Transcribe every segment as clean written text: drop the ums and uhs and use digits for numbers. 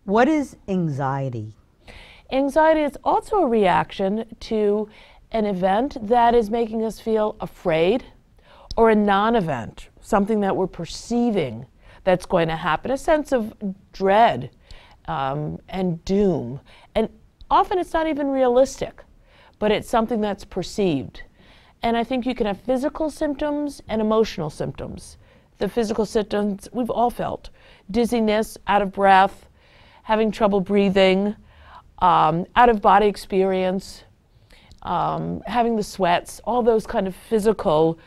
What is anxiety? Anxiety is also a reaction to an event that is making us feel afraid, or a non-event, something that we're perceiving that's going to happen, a sense of dread and doom. And often it's not even realistic, but it's something that's perceived. And I think you can have physical symptoms and emotional symptoms. The physical symptoms we've all felt: dizziness, out of breath, having trouble breathing, out-of-body experience, having the sweats, all those kind of physical,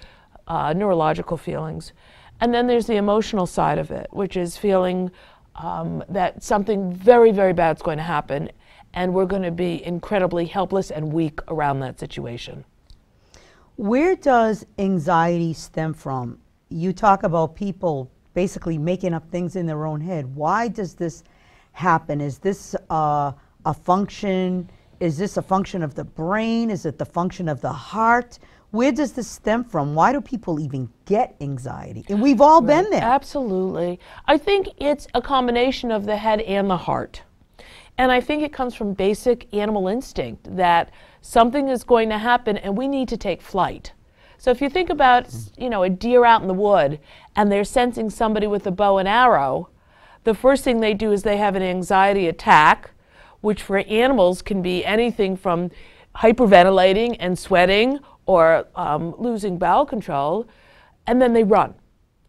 neurological feelings. And then there's the emotional side of it, which is feeling that something very, very bad is going to happen, and we're going to be incredibly helpless and weak around that situation. Where does anxiety stem from? You talk about people basically making up things in their own head. Why does this happen? Is this a function? Is this a function of the brain? Is it the function of the heart? Where does this stem from? Why do people even get anxiety? And we've all been there. Absolutely. I think it's a combination of the head and the heart. And I think it comes from basic animal instinct that something is going to happen and we need to take flight. So if you think about, a deer out in the wood and they're sensing somebody with a bow and arrow, the first thing they do is they have an anxiety attack, which for animals can be anything from hyperventilating and sweating or losing bowel control, and then they run.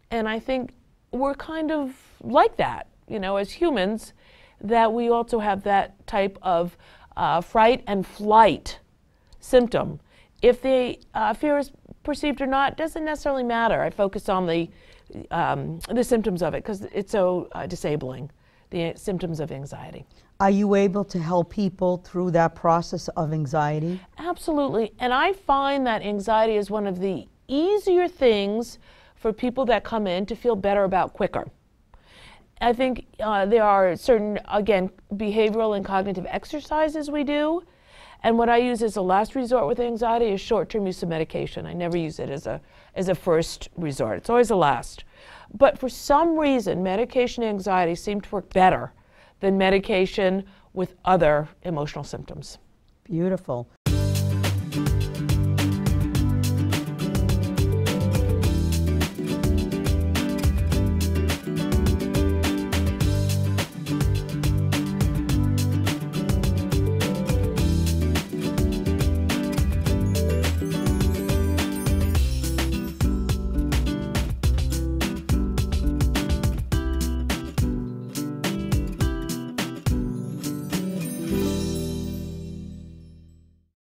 And I think we're kind of like that, as humans, that we also have that type of fright and flight symptom. If the fear is perceived or not doesn't necessarily matter. I focus on the symptoms of it because it's so disabling, the symptoms of anxiety. Are you able to help people through that process of anxiety? Absolutely. And I find that anxiety is one of the easier things for people that come in to feel better about quicker. I think there are certain, again, behavioral and cognitive exercises we do. And what I use as a last resort with anxiety is short-term use of medication. I never use it as a first resort. It's always a last. But for some reason, medication anxiety seemed to work better than medication with other emotional symptoms. Beautiful.